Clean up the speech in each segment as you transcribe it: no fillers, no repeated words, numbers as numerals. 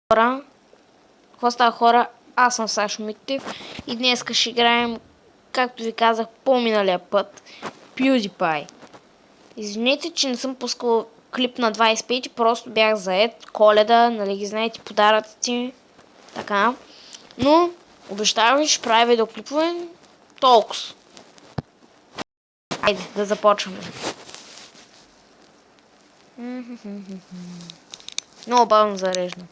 Какво става, хора? Аз съм Сашо Митев и днес ще играем, както ви казах по-миналия път, PewDiePie. Извинете, че не съм пускал клип на 25, просто бях заед. Коледа, нали ги знаете, подаръците, така. Но обещавам ви, ще правя видеоклипове толкова. Айде, да започваме. Много бавно зареждам.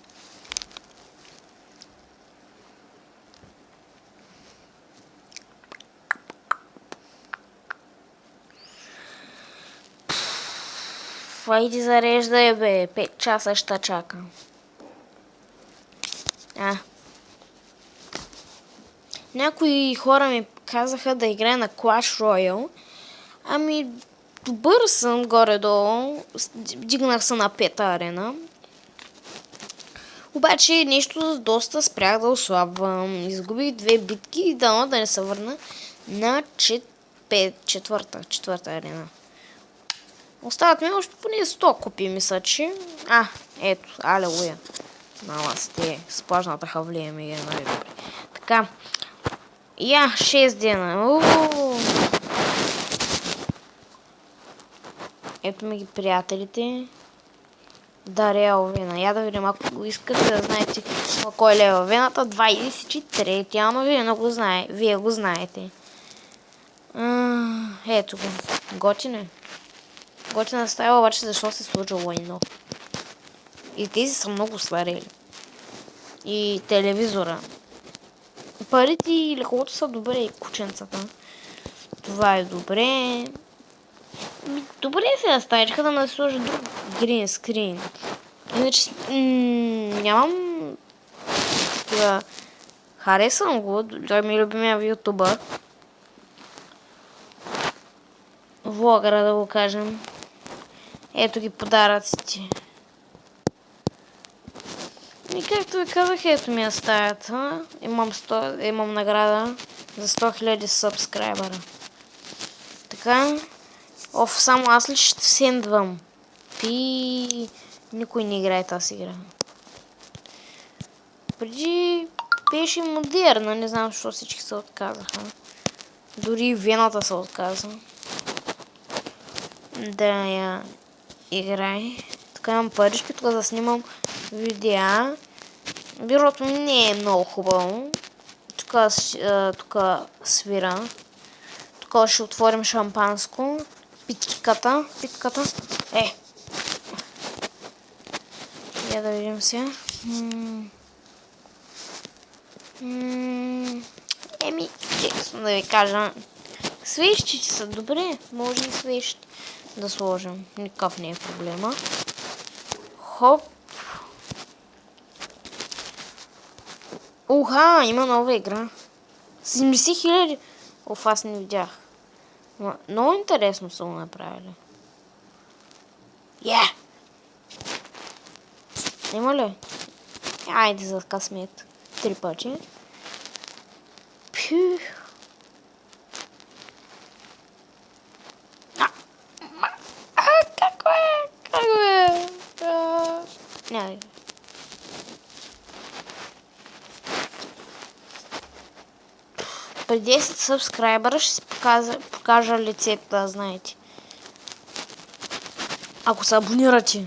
Айде зареждай, бе. 5 часа ще чакам. Някои хора ми казаха да играя на Clash Royale. Ами, добър съм горе-долу. Дигнах се на 5-та арена. Обаче нещо доста спрях да ослабвам. Изгубих 2 битки и да не се върна на четвърта арена. Остават ми още поне 100 купи, мисля, че... ето, алелуя. Мала сте, с плажната хавлия ми е най-добре. Така. 6 дена. Ето ми ги приятелите. Дария Овена. Я да видим, ако го искате да знаете кой е Овената. 23, ама вие го знаете. Ето го. Готине. Готина стая, обаче защо се случва войно. И тези са много сварели. И телевизора. Парите и лековото са добре, и кученцата. Това е добре. Добре се наставиха да ме сложи друг грин скрин. Иначе нямам... Харесвам го, той ми е любимия ютубър. Влогъра, да го кажем. Ето ги подаръците. И както ви казах, ето ми я стаята. Имам награда за 100 000 сабскрайбъра. Така. Само аз ли ще сендвам? Никой не играе тази игра. Преди беше модерна, не знам защо всички се отказаха. Дори Вената се отказа да я играе. Така имам парички, тук да снимам видеа. Бюрото ми не е много хубаво. Тук свира. Тук ще отворим шампанско. Питката. Я да видим сега. Честно да ви кажа. Свещите са добре. Може и свещи да сложим. Никакъв не е проблема. Хоп. Има нова игра. 70 000. Аз не видях. Много интересно са го направили. Има ли? Айде за късмет. 3 пъти. Какво е? Няма. При 10 сабскрайбъра ще си покажа лицето, да знаете. Ако се абонирате.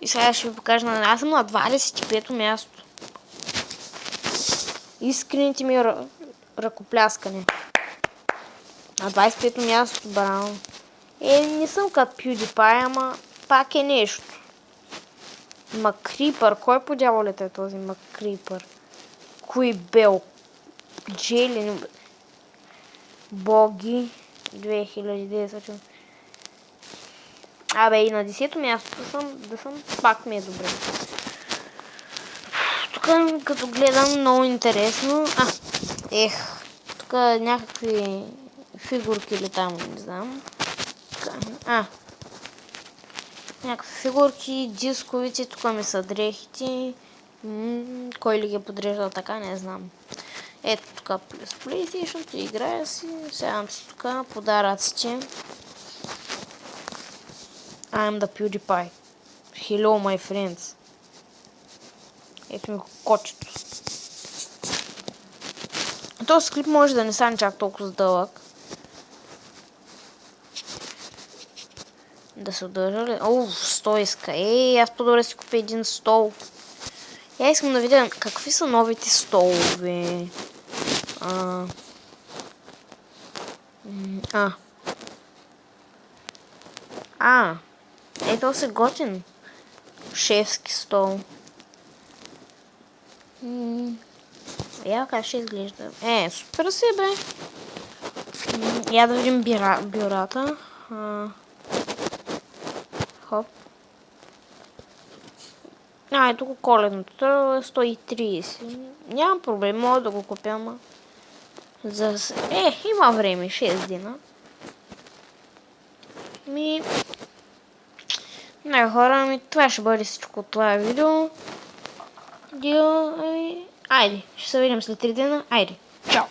И сега ще ви покажа аз съм на 25-то място. Искрените ми ръкопляскане. На 25-то място, браво. Не съм като PewDiePie, ама пак е нещо. Макрипър. Кой по дяволите е този Макрипър? Кой бел? Джелин. Боги. 2900. И на 10-то място да съм, пак ми е добре. Тук като гледам много интересно. Тук някакви фигурки или там, не знам. Някакви фигурки, дисковици, тук ми са дрехите. Кой ли ги е подреждал така, не знам. Ето тук плюс PlayStation, играя си. Сядам си тук, подаръците. I am the PewDiePie. Hello, my friends. Ето ми кочето. Този клип може да не стане чак толкова дълъг. Да се удържа ли? Стол иска. Аз по-добре си купя един стол. Я искам да видя какви са новите столове. Ето се готин. Шефски стол. Я как ще изглежда. Супер си бе. Я да видим бюрата. Хоп. Ето го коледното. 130. Нямам проблем, мога да го купя, ама. Има време, 6 дена. Хора, това ще бъде всичко от това видео. Айде, ще се видим след 3 дена. Айде, чао!